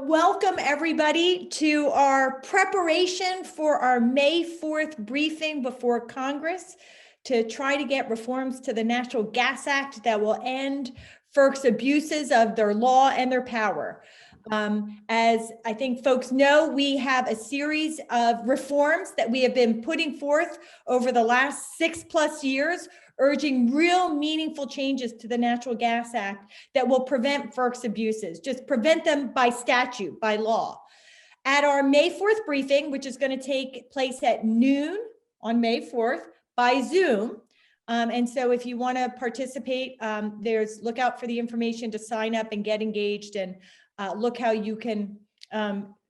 Welcome everybody to our preparation for our May 4th briefing before Congress to try to get reforms to the Natural Gas Act that will end FERC's abuses of their law and their power. As I think folks know, we have a series of reforms that we have been putting forth over the last 6+ years, urging real meaningful changes to the Natural Gas Act that will prevent FERC's abuses, just prevent them by statute, by law. At our May 4th briefing, which is going to take place at noon on May 4th by Zoom, and so if you want to participate, look out for the information to sign up and get engaged, and look how you can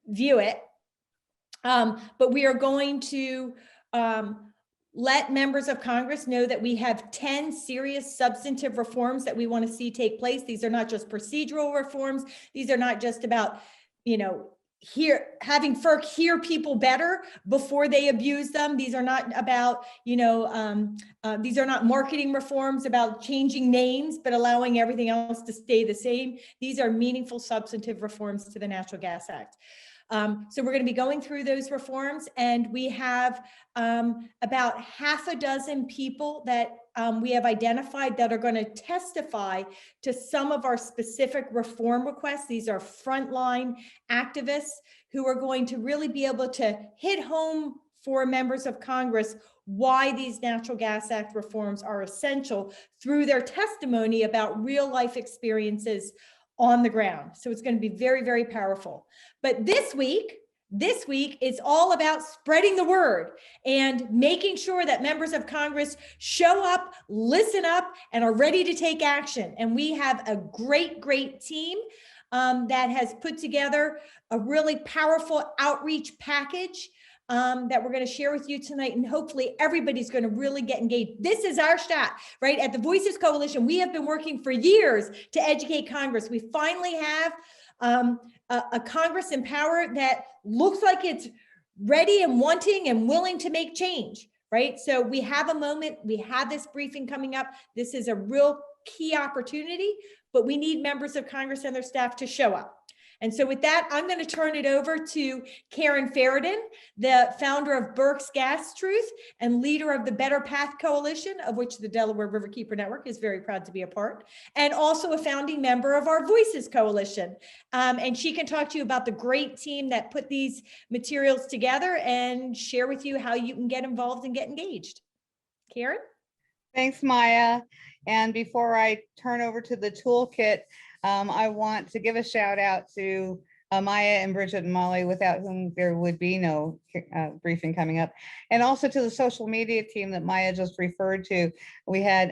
view it. But we are going to let members of Congress know that we have 10 serious substantive reforms that we want to see take place. These are not just procedural reforms. These are not just about, having FERC hear people better before they abuse them. These are not about, these are not marketing reforms about changing names, but allowing everything else to stay the same. These are meaningful substantive reforms to the Natural Gas Act. So we're going to be going through those reforms, and we have about half a dozen people that we have identified that are going to testify to some of our specific reform requests. These are frontline activists who are going to really be able to hit home for members of Congress why these Natural Gas Act reforms are essential through their testimony about real life experiences on the ground. So it's going to be very, very powerful. But this week is all about spreading the word and making sure that members of Congress show up, listen up, and are ready to take action. And we have a great, great team that has put together a really powerful outreach package that we're going to share with you tonight, and hopefully everybody's going to really get engaged. This is our shot, right? At the Voices Coalition, we have been working for years to educate Congress. We finally have a Congress in power that looks like it's ready and wanting and willing to make change, right? So we have a moment. We have this briefing coming up. This is a real key opportunity, but we need members of Congress and their staff to show up. And so with that, I'm going to turn it over to Karen Ferridan, the founder of Berks Gas Truth and leader of the Better Path Coalition, of which the Delaware Riverkeeper Network is very proud to be a part, and also a founding member of our Voices Coalition. And she can talk to you about the great team that put these materials together and share with you how you can get involved and get engaged. Karen? Thanks, Maya. And before I turn over to the toolkit, I want to give a shout out to Maya and Bridget and Molly, without whom there would be no briefing coming up, and also to the social media team that Maya just referred to. We had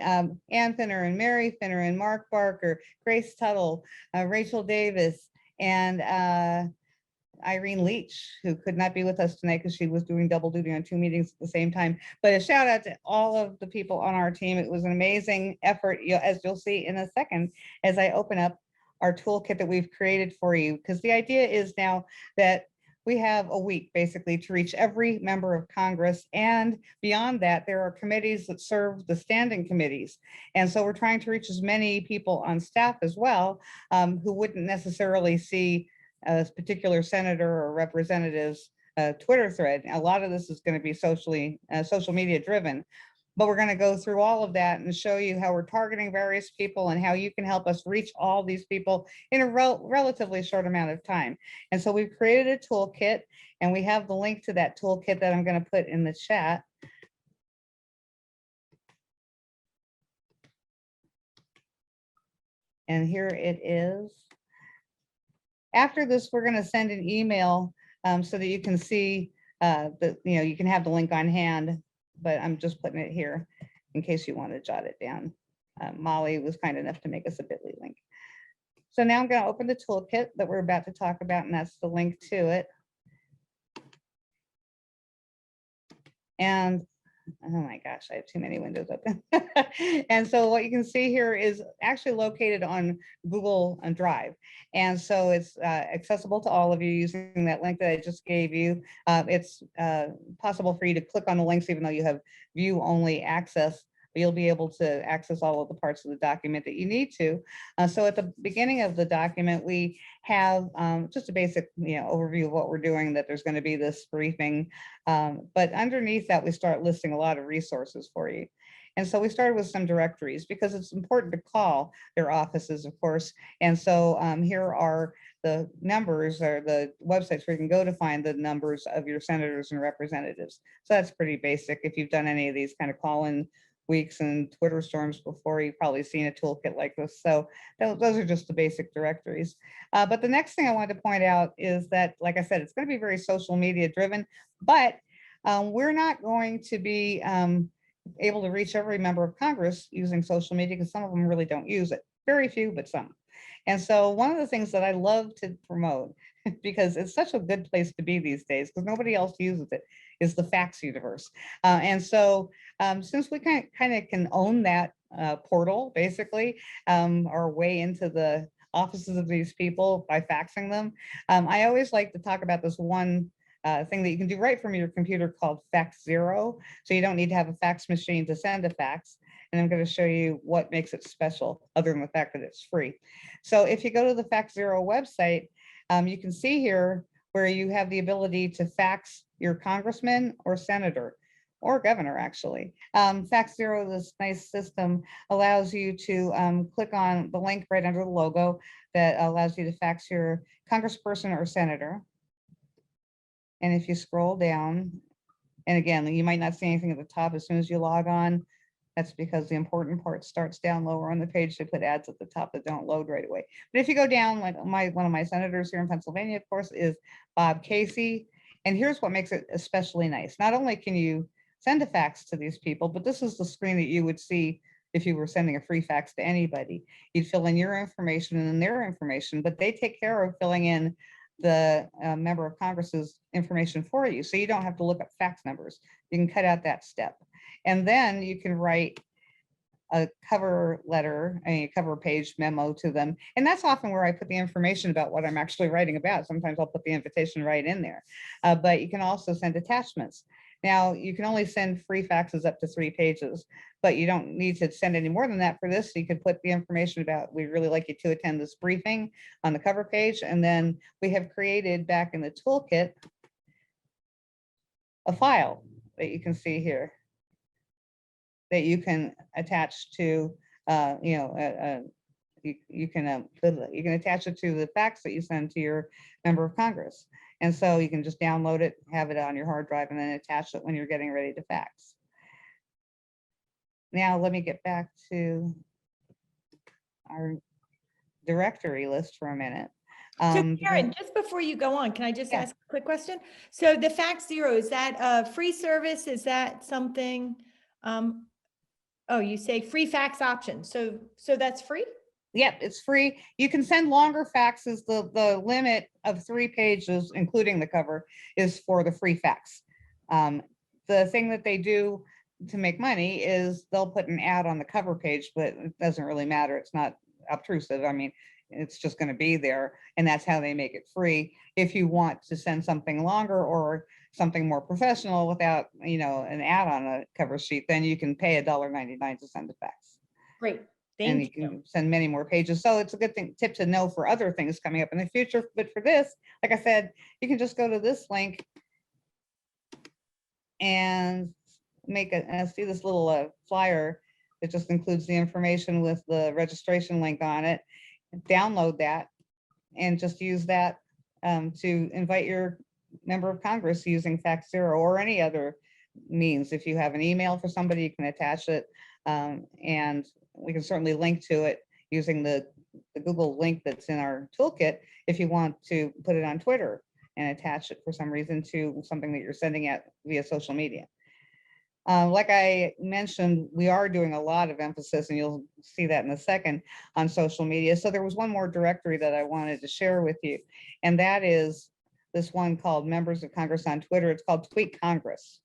Ann Finner and Mary Finner and Mark Barker, Grace Tuttle, Rachel Davis, and Irene Leach, who could not be with us tonight because she was doing double duty on 2 meetings at the same time. But a shout out to all of the people on our team. It was an amazing effort, as you'll see in a second, as I open up our toolkit that we've created for you. Because the idea is now that we have a week basically to reach every member of Congress. And beyond that, there are committees that serve the standing committees. And so we're trying to reach as many people on staff as well, who wouldn't necessarily see a particular senator or representative's Twitter thread. A lot of this is going to be social media driven, but we're going to go through all of that and show you how we're targeting various people and how you can help us reach all these people in a relatively short amount of time. And so we've created a toolkit, and we have the link to that toolkit that I'm going to put in the chat. And here it is. After this, we're going to send an email so that you can see you can have the link on hand, but I'm just putting it here in case you want to jot it down. Molly was kind enough to make us a bit.ly link. So now I'm going to open the toolkit that we're about to talk about, and that's the link to it. And oh my gosh, I have too many windows open. And so what you can see here is actually located on Google Drive. And so it's accessible to all of you using that link that I just gave you. It's possible for you to click on the links even though you have view only access, but you'll be able to access all of the parts of the document that you need to. So at the beginning of the document, we have just a basic overview of what we're doing, that there's going to be this briefing. But underneath that, we start listing a lot of resources for you. And so we started with some directories because it's important to call their offices, of course. And so here are the numbers, or the websites where you can go to find the numbers of your senators and representatives. So that's pretty basic. If you've done any of these kind of call-in weeks and Twitter storms before, you've probably seen a toolkit like this. So those are just the basic directories. But the next thing I wanted to point out is that, like I said, it's going to be very social media driven, but we're not going to be able to reach every member of Congress using social media, because some of them really don't use it. Very few, but some. And so one of the things that I love to promote, because it's such a good place to be these days, because nobody else uses it, is the fax universe. And so since we kind of can own that portal, basically, our way into the offices of these people by faxing them, I always like to talk about this one thing that you can do right from your computer called Fax Zero. So you don't need to have a fax machine to send a fax. And I'm going to show you what makes it special, other than the fact that it's free. So if you go to the Fax Zero website, you can see here where you have the ability to fax your congressman or senator or governor, actually. Fax Zero, this nice system, allows you to click on the link right under the logo that allows you to fax your congressperson or senator. And if you scroll down, and again, you might not see anything at the top as soon as you log on. That's because the important part starts down lower on the page. They put ads at the top that don't load right away. But if you go down, like one of my senators here in Pennsylvania, of course, is Bob Casey. And here's what makes it especially nice. Not only can you send a fax to these people, but this is the screen that you would see if you were sending a free fax to anybody. You'd fill in your information and their information, but they take care of filling in the member of Congress's information for you. So you don't have to look up fax numbers. You can cut out that step. And then you can write a cover letter, a cover page memo to them. And that's often where I put the information about what I'm actually writing about. Sometimes I'll put the invitation right in there. But you can also send attachments. Now, you can only send free faxes up to 3 pages, but you don't need to send any more than that for this. So you could put the information about, we'd really like you to attend this briefing on the cover page. And then we have created back in the toolkit a file that you can see here that you can attach to, you can attach it to the fax that you send to your member of Congress. And so you can just download it, have it on your hard drive, and then attach it when you're getting ready to fax. Now, let me get back to our directory list for a minute. So Karen, just before you go on, can I just ask a quick question? So the Fax Zero, is that a free service? Is that something? Oh, you say free fax option. So that's free? Yep, it's free. You can send longer faxes. The limit of 3 pages, including the cover, is for the free fax. The thing that they do to make money is they'll put an ad on the cover page, but it doesn't really matter. It's not obtrusive. I mean, it's just going to be there, and that's how they make it free. If you want to send something longer or something more professional without, an ad on a cover sheet, then you can pay $1.99 to send a fax. Great. And you can send many more pages. So it's a good tip to know for other things coming up in the future. But for this, like I said, you can just go to this link and see this little flyer that just includes the information with the registration link on it. Download that and just use that to invite your member of Congress using Fax Zero or any other means. If you have an email for somebody, you can attach it, and we can certainly link to it using the Google link that's in our toolkit if you want to put it on Twitter and attach it for some reason to something that you're sending out via social media. Like I mentioned, we are doing a lot of emphasis, and you'll see that in a second, on social media. So there was one more directory that I wanted to share with you, and that is this one called Members of Congress on Twitter. It's called Tweet Congress.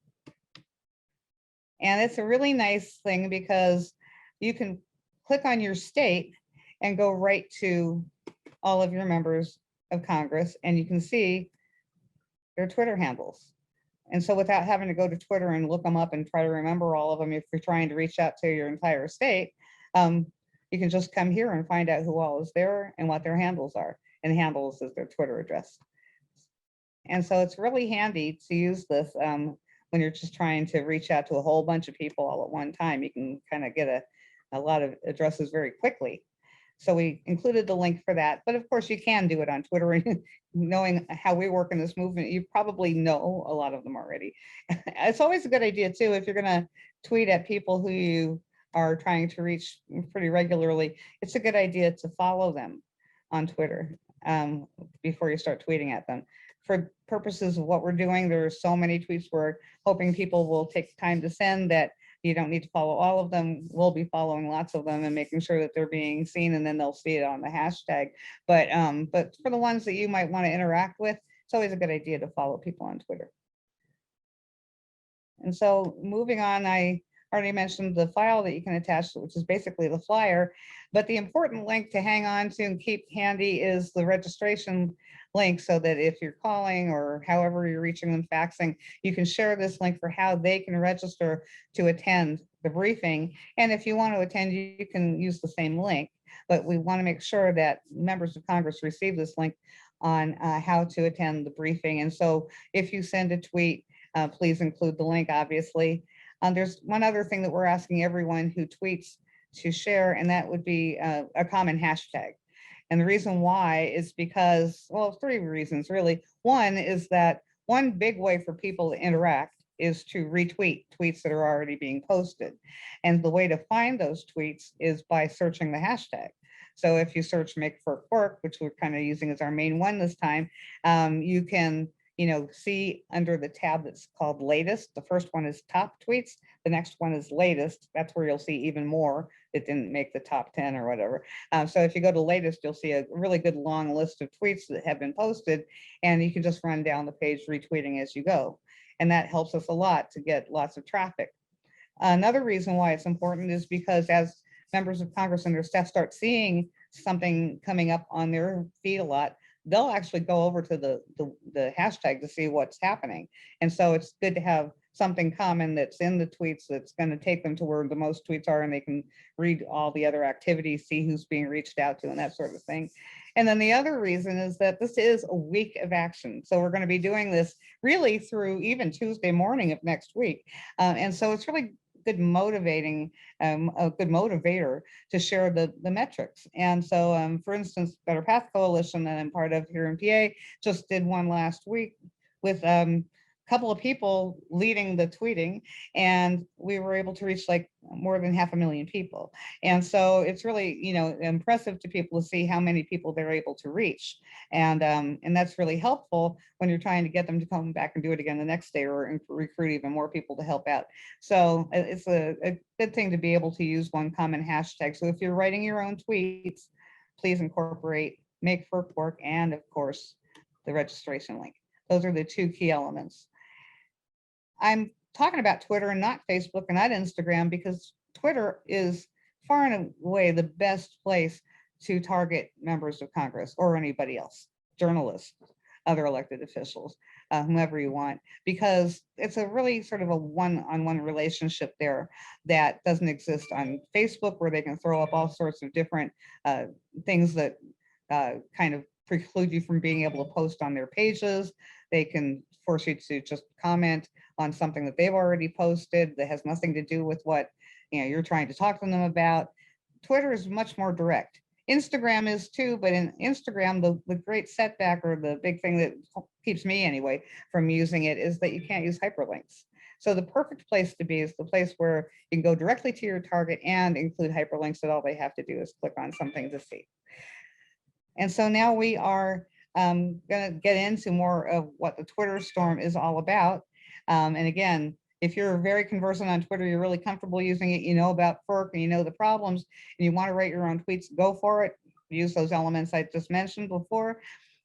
And it's a really nice thing because you can click on your state and go right to all of your members of Congress, and you can see their Twitter handles. And so without having to go to Twitter and look them up and try to remember all of them, if you're trying to reach out to your entire state, you can just come here and find out who all is there and what their handles are. And handles is their Twitter address. And so it's really handy to use this when you're just trying to reach out to a whole bunch of people all at one time. You can kind of get a lot of addresses very quickly. So we included the link for that. But of course, you can do it on Twitter. Knowing how we work in this movement, you probably know a lot of them already. It's always a good idea, too, if you're going to tweet at people who you are trying to reach pretty regularly, it's a good idea to follow them on Twitter before you start tweeting at them. For purposes of what we're doing, there are so many tweets we're hoping people will take time to send that you don't need to follow all of them. We'll be following lots of them and making sure that they're being seen, and then they'll see it on the hashtag. But for the ones that you might want to interact with, it's always a good idea to follow people on Twitter. And so moving on, I already mentioned the file that you can attach, which is basically the flyer. But the important link to hang on to and keep handy is the registration link, so that if you're calling or however you're reaching them, faxing, you can share this link for how they can register to attend the briefing. And if you want to attend, you can use the same link, but we want to make sure that members of Congress receive this link on how to attend the briefing. And so if you send a tweet, please include the link, obviously. There's one other thing that we're asking everyone who tweets to share, and that would be a common hashtag. And the reason why is because, well, three reasons really. One is that one big way for people to interact is to retweet tweets that are already being posted. And the way to find those tweets is by searching the hashtag. So if you search Make FERC Work, which we're kind of using as our main one this time, you can see under the tab that's called latest. The first one is top tweets. The next one is latest. That's where you'll see even more that didn't make the top 10 or whatever. So if you go to latest, you'll see a really good long list of tweets that have been posted, and you can just run down the page retweeting as you go. And that helps us a lot to get lots of traffic. Another reason why it's important is because as members of Congress and their staff start seeing something coming up on their feed a lot, they'll actually go over to the hashtag to see what's happening. And so it's good to have something common that's in the tweets that's going to take them to where the most tweets are, and they can read all the other activities, see who's being reached out to, and that sort of thing. And then the other reason is that this is a week of action. So we're going to be doing this really through even Tuesday morning of next week. And so it's really good motivating, a good motivator to share the metrics. And so, for instance, Better Path Coalition that I'm part of here in PA just did one last week with a couple of people leading the tweeting, and we were able to reach like more than 500,000 people. And so it's really, impressive to people to see how many people they're able to reach. And that's really helpful when you're trying to get them to come back and do it again the next day, or recruit even more people to help out. So it's a good thing to be able to use one common hashtag. So if you're writing your own tweets, please incorporate Make FERC Work and, of course, the registration link. Those are the two key elements. I'm talking about Twitter and not Facebook and not Instagram, because Twitter is far and away the best place to target members of Congress or anybody else, journalists, other elected officials, whomever you want, because it's a really sort of a one-on-one relationship there that doesn't exist on Facebook, where they can throw up all sorts of different things that kind of preclude you from being able to post on their pages. They can force you to just comment on something that they've already posted that has nothing to do with what you're trying to talk to them about. Twitter is much more direct. Instagram is too, but in Instagram, the great setback, or the big thing that keeps me anyway from using it, is that you can't use hyperlinks. So the perfect place to be is the place where you can go directly to your target and include hyperlinks that all they have to do is click on something to see. And so now we are going to get into more of what the Twitter storm is all about. And again, if you're very conversant on Twitter, you're really comfortable using it, you know about FERC and you know the problems, and you want to write your own tweets, go for it. Use those elements I just mentioned before.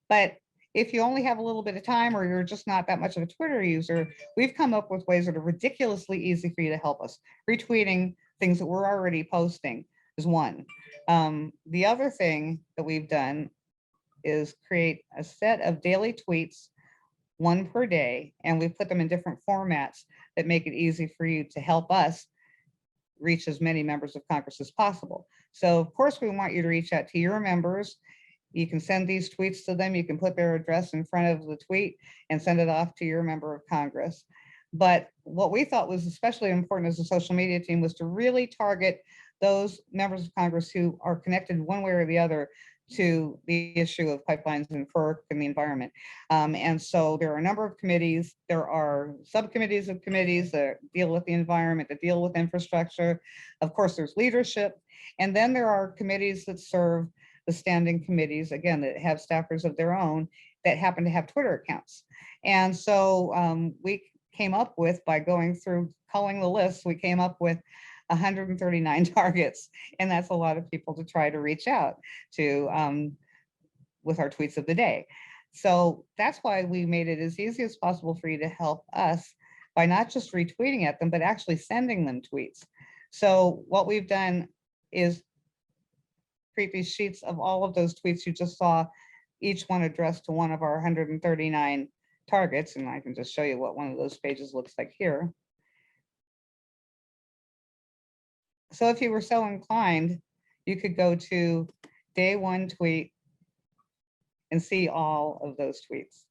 But if you only have a little bit of time, or you're just not that much of a Twitter user, we've come up with ways that are ridiculously easy for you to help us. Retweeting things that we're already posting is one. The other thing that we've done is create a set of daily tweets one per day, and we put them in different formats that make it easy for you to help us reach as many members of Congress as possible. So of course, we want you to reach out to your members. You can send these tweets to them. You can put their address in front of the tweet and send it off to your member of Congress. But what we thought was especially important as a social media team was to really target those members of Congress who are connected one way or the other to the issue of pipelines and FERC and the environment. And so there are a number of committees. There are subcommittees of committees that deal with the environment, that deal with infrastructure. Of course, there's leadership. And then there are committees that serve the standing committees, again, that have staffers of their own that happen to have Twitter accounts. And so we came up with, by going through culling the list, we came up with 139 targets, and that's a lot of people to try to reach out to with our tweets of the day. So that's why we made it as easy as possible for you to help us by not just retweeting at them, but actually sending them tweets. So what we've done is create these sheets of all of those tweets you just saw, each one addressed to one of our 139 targets. And I can just show you what one of those pages looks like here. So if you were so inclined, you could go to day one tweet and see all of those tweets.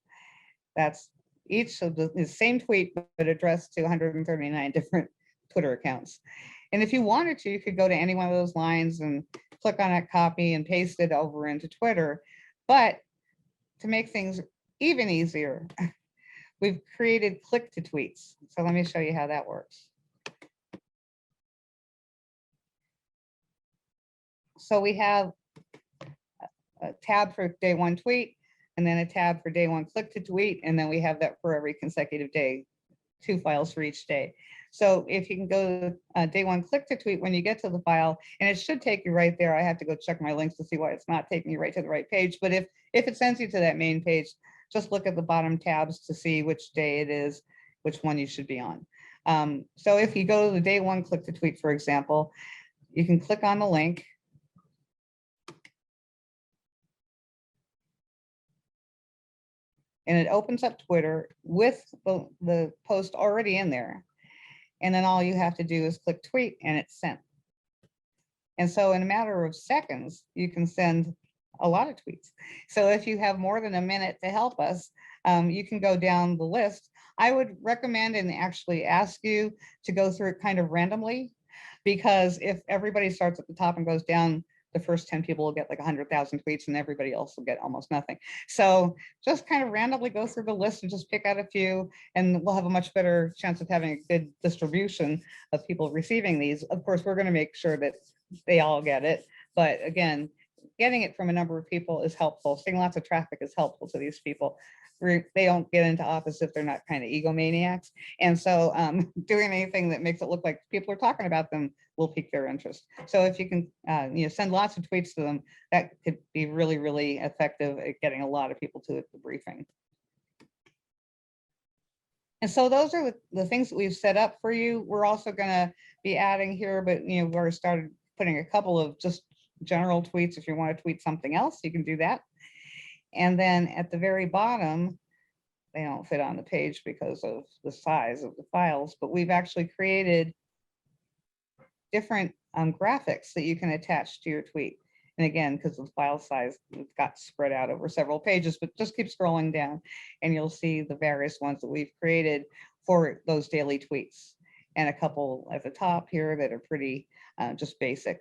That's each of the same tweet, but addressed to 139 different Twitter accounts. And if you wanted to, you could go to any one of those lines and click on it, copy and paste it over into Twitter. But to make things even easier, we've created click to tweets. So let me show you how that works. So we have a tab for day one tweet, and then a tab for day one click to tweet, and then we have that for every consecutive day, 2 files for each day. So if you can go to day one click to tweet when you get to the file, and it should take you right there. I have to go check my links to see why it's not taking you right to the right page. But if it sends you to that main page, just look at the bottom tabs to see which day it is, which one you should be on. So if you go to the day one click to tweet, for example, you can click on the link. And it opens up Twitter with the post already in there. And then all you have to do is click tweet and it's sent. And so in a matter of seconds, you can send a lot of tweets. So if you have more than a minute to help us, you can go down the list. I would recommend and actually ask you to go through it kind of randomly, because if everybody starts at the top and goes down, the first 10 people will get like 100,000 tweets and everybody else will get almost nothing. So just kind of randomly go through the list and just pick out a few, and we'll have a much better chance of having a good distribution of people receiving these. Of course, we're going to make sure that they all get it. But again, getting it from a number of people is helpful. Seeing lots of traffic is helpful to these people. They don't get into office if they're not kind of egomaniacs. And so doing anything that makes it look like people are talking about them will pique their interest. So if you can send lots of tweets to them, that could be really, really effective at getting a lot of people to the briefing. And so those are the things that we've set up for you. We're also going to be adding here, but we've already started putting a couple of just general tweets. If you want to tweet something else, you can do that. And then at the very bottom, they don't fit on the page because of the size of the files, but we've actually created different graphics that you can attach to your tweet. And again, because of the file size, it's got spread out over several pages, but just keep scrolling down and you'll see the various ones that we've created for those daily tweets. And a couple at the top here that are pretty just basic.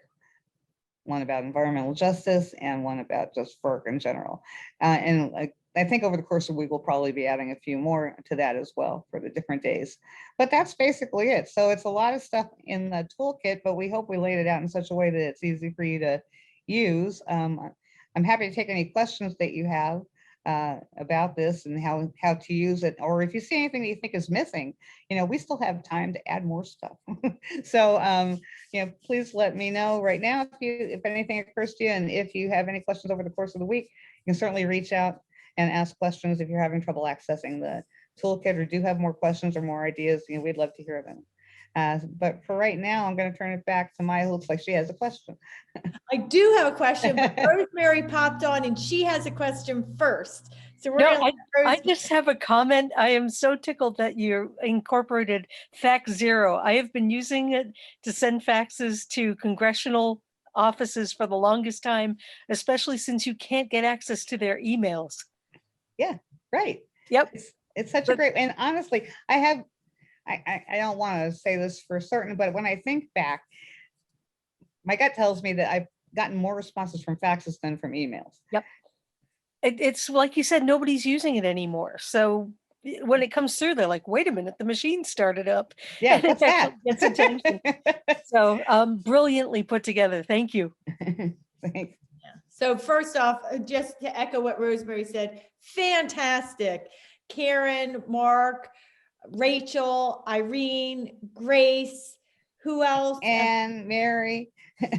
One about environmental justice and one about just FERC in general. And I think over the course of the week, we'll probably be adding a few more to that as well for the different days. But that's basically it. So it's a lot of stuff in the toolkit, but we hope we laid it out in such a way that it's easy for you to use. I'm happy to take any questions that you have about this and how to use it, or if you see anything that you think is missing, we still have time to add more stuff. So please let me know right now if anything occurs to you, and if you have any questions over the course of the week, you can certainly reach out and ask questions if you're having trouble accessing the toolkit or do have more questions or more ideas. We'd love to hear them. But for right now, I'm going to turn it back to Maya, who looks like she has a question. I do have a question, but Rosemary popped on and she has a question first. So we're No, gonna let I Rose- just have a comment. I am so tickled that you incorporated Fax Zero. I have been using it to send faxes to congressional offices for the longest time, especially since you can't get access to their emails. Yeah, right. Yep. It's such a But- great, and honestly, I don't want to say this for certain, but when I think back, my gut tells me that I've gotten more responses from faxes than from emails. Yep. It's like you said, nobody's using it anymore. So when it comes through, they're like, wait a minute, the machine started up. Yeah, And it what's that? actually gets attention. So brilliantly put together. Thank you. Thanks. So first off, just to echo what Rosemary said, fantastic. Karen, Mark, Rachel, Irene, Grace, who else? And Mary.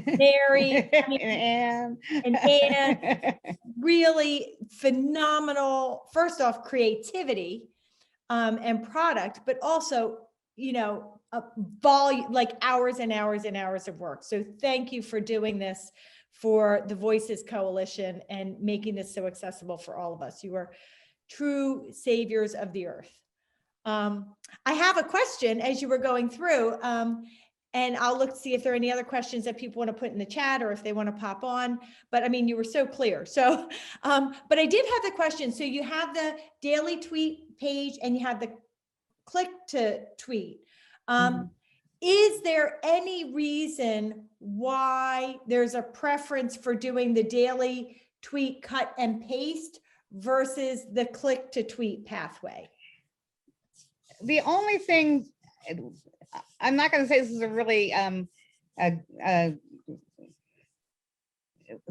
Mary, I mean, and and Ann. Really phenomenal, first off, creativity and product, but also, you know, volume, like hours and hours and hours of work. So thank you for doing this for the Voices Coalition and making this so accessible for all of us. You are true saviors of the earth. I have a question as you were going through, and I'll look to see if there are any other questions that people want to put in the chat or if they want to pop on. But I mean, you were so clear. So, but I did have the question. So you have the daily tweet page and you have the click to tweet. Is there any reason why there's a preference for doing the daily tweet cut and paste versus the click to tweet pathway? The only thing, I'm not going to say this is a really, it's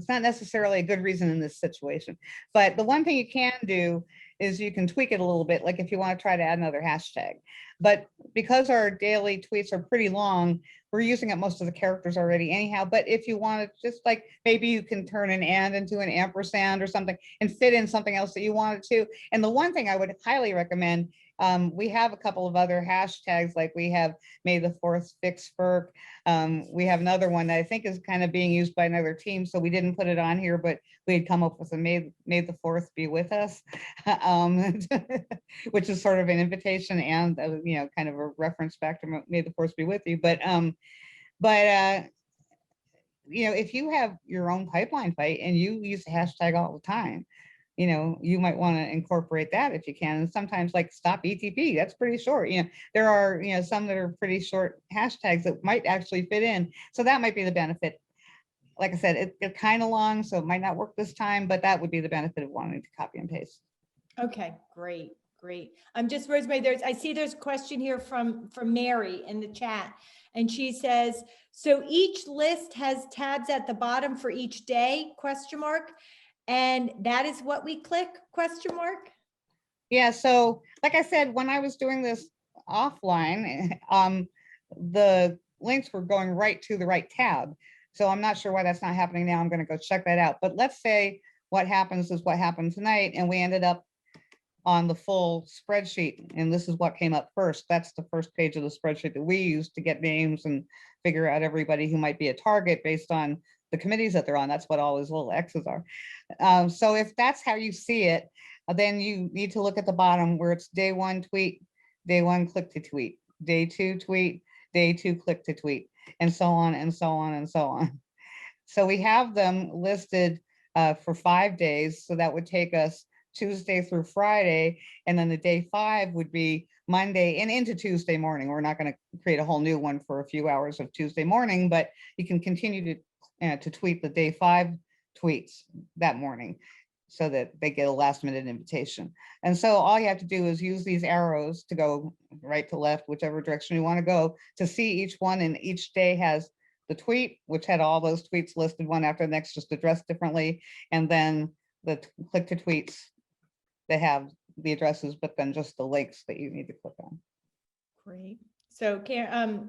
not necessarily a good reason in this situation, but the one thing you can do is you can tweak it a little bit, like if you want to try to add another hashtag. But because our daily tweets are pretty long, we're using up most of the characters already anyhow. But if you want to just like, maybe you can turn an and into an ampersand or something and fit in something else that you wanted to. And the one thing I would highly recommend, we have a couple of other hashtags, like we have May the 4th fix FERC. We have another one that I think is kind of being used by another team, so we didn't put it on here, but we had come up with a May the 4th be with us, which is sort of an invitation and you know, kind of a reference back to May the 4th be with you. But you know, if you have your own pipeline fight and you use the hashtag all the time, you know, you might want to incorporate that if you can. And sometimes like stop ETP, that's pretty short. You know, there are, you know, some that are pretty short hashtags that might actually fit in. So that might be the benefit. Like I said, they're kind of long, so it might not work this time, but that would be the benefit of wanting to copy and paste. Okay, great, great. I'm just, Rosemary, I see there's a question here from Mary in the chat. And she says, so each list has tabs at the bottom for each day, question mark. And that is what we click, question mark? Yeah, so like I said, when I was doing this offline, the links were going right to the right tab. So I'm not sure why that's not happening now. I'm going to go check that out. But let's say what happens is what happened tonight, and we ended up on the full spreadsheet, and this is what came up first. That's the first page of the spreadsheet that we use to get names and figure out everybody who might be a target based on the committees that they're on. That's what all those little X's are. So if that's how you see it, then you need to look at the bottom where it's day 1 tweet, day 1 click to tweet, day 2 tweet, day 2 click to tweet, and so on and so on and so on. So we have them listed for 5 days. So that would take us Tuesday through Friday, and then the day 5 would be Monday and into Tuesday morning. We're not going to create a whole new one for a few hours of Tuesday morning, but you can continue to tweet the day 5 tweets that morning so that they get a last minute invitation. And so all you have to do is use these arrows to go right to left, whichever direction you want to go, to see each one. And each day has the tweet, which had all those tweets listed one after the next, just addressed differently. And then the click to tweets, they have the addresses, but then just the links that you need to click on. Great. So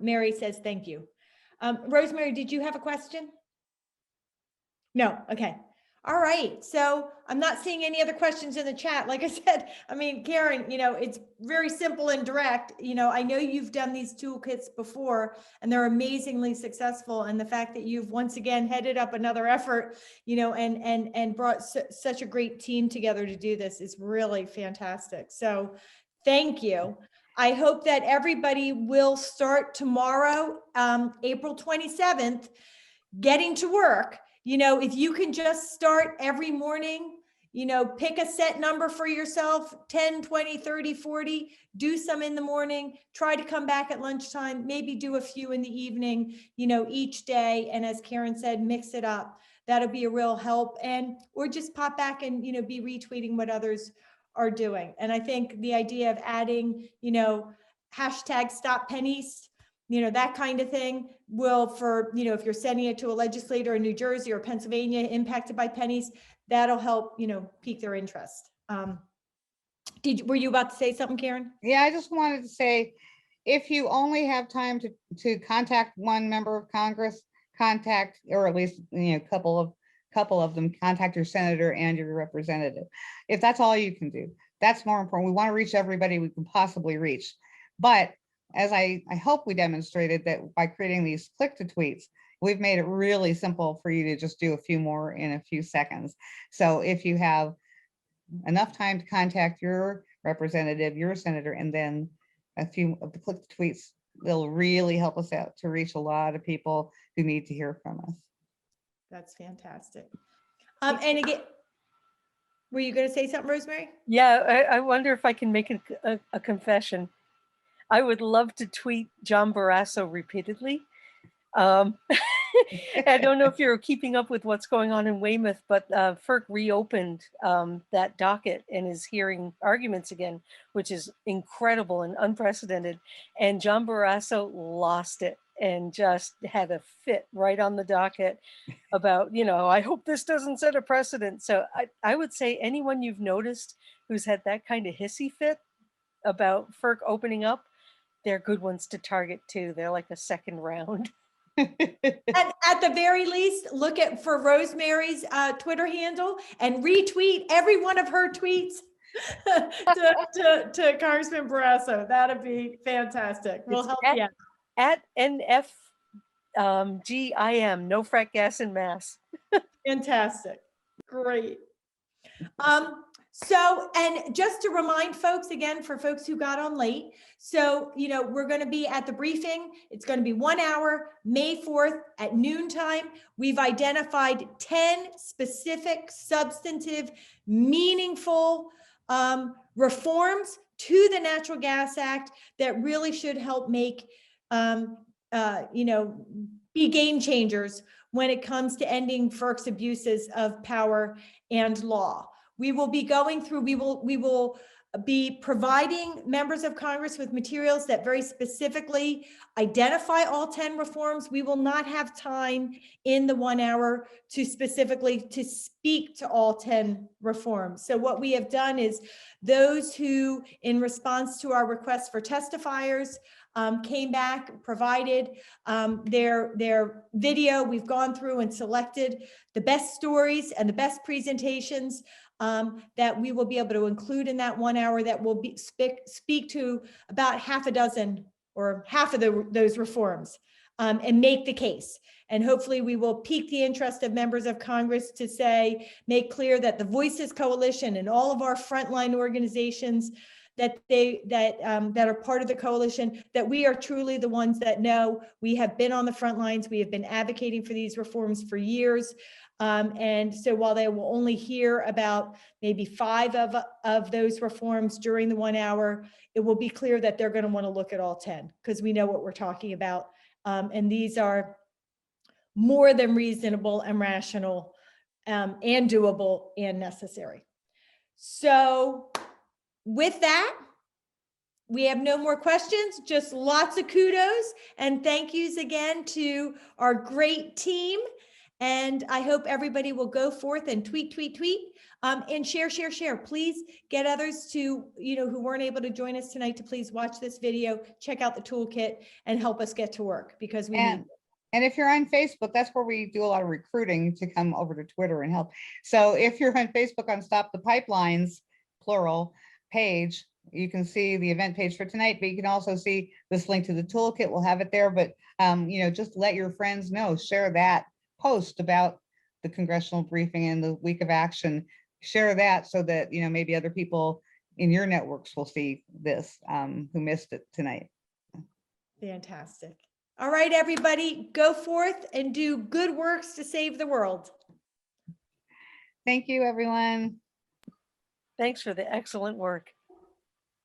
Mary says, thank you. Rosemary, did you have a question? No, okay. All right, so I'm not seeing any other questions in the chat. Like I said, I mean, Karen, it's very simple and direct. I know you've done these toolkits before and they're amazingly successful. And the fact that you've once again headed up another effort, and brought such a great team together to do this is really fantastic. So thank you. I hope that everybody will start tomorrow, April 27th, getting to work. If you can just start every morning, pick a set number for yourself, 10, 20, 30, 40, do some in the morning, try to come back at lunchtime, maybe do a few in the evening, each day. And as Karen said, mix it up. That'll be a real help. Or just pop back and, be retweeting what others are doing. And I think the idea of adding, hashtag stop pennies, that kind of thing will, for, if you're sending it to a legislator in New Jersey or Pennsylvania impacted by pennies, that'll help, pique their interest. Were you about to say something, Karen? Yeah, I just wanted to say, if you only have time to contact one member of Congress, contact, or at least, couple of them, contact your senator and your representative. If that's all you can do, that's more important. We want to reach everybody we can possibly reach. But as I hope we demonstrated that by creating these click to tweets, we've made it really simple for you to just do a few more in a few seconds. So if you have enough time to contact your representative, your senator, and then a few of the click to tweets, they'll really help us out to reach a lot of people who need to hear from us. That's fantastic. And again, were you going to say something, Rosemary? Yeah, I wonder if I can make a confession. I would love to tweet John Barrasso repeatedly. I don't know if you're keeping up with what's going on in Weymouth, but FERC reopened that docket and is hearing arguments again, which is incredible and unprecedented. And John Barrasso lost it and just had a fit right on the docket about, I hope this doesn't set a precedent. So I would say anyone you've noticed who's had that kind of hissy fit about FERC opening up, they're good ones to target too. They're like a second round. At the very least, look for Rosemary's Twitter handle and retweet every one of her tweets to Congressman Barrasso. That'd be fantastic. We'll help you out. At NFGIM, no frat gas in Mass. Fantastic. Great. So, and just to remind folks again, for folks who got on late, so, we're going to be at the briefing. It's going to be 1 hour, May 4th at noontime. We've identified 10 specific, substantive, meaningful reforms to the Natural Gas Act that really should help make, be game changers when it comes to ending FERC's abuses of power and law. We will be going through, we will be providing members of Congress with materials that very specifically identify all 10 reforms. We will not have time in the 1 hour to specifically to speak to all 10 reforms. So what we have done is those who, in response to our request for testifiers, came back, provided their video. We've gone through and selected the best stories and the best presentations that we will be able to include in that 1 hour that will be speak to about half a dozen or half of those reforms and make the case. And hopefully we will pique the interest of members of Congress to make clear that the Voices Coalition and all of our frontline organizations that are part of the coalition, that we are truly the ones that know we have been on the front lines. We have been advocating for these reforms for years. And so while they will only hear about maybe 5 of those reforms during the 1 hour, it will be clear that they're going to want to look at all 10 because we know what we're talking about. And these are more than reasonable and rational and doable and necessary. So with that, we have no more questions, just lots of kudos and thank yous again to our great team. And I hope everybody will go forth and tweet, and share. Please get others to, who weren't able to join us tonight to please watch this video, check out the toolkit and help us get to work because we need it. And if you're on Facebook, that's where we do a lot of recruiting to come over to Twitter and help. So if you're on Facebook on Stop the Pipelines, plural, page, you can see the event page for tonight, but you can also see this link to the toolkit. We'll have it there, but just let your friends know, share that post about the congressional briefing and the week of action. Share that so that, maybe other people in your networks will see this who missed it tonight. Fantastic. All right, everybody, go forth and do good works to save the world. Thank you, everyone. Thanks for the excellent work.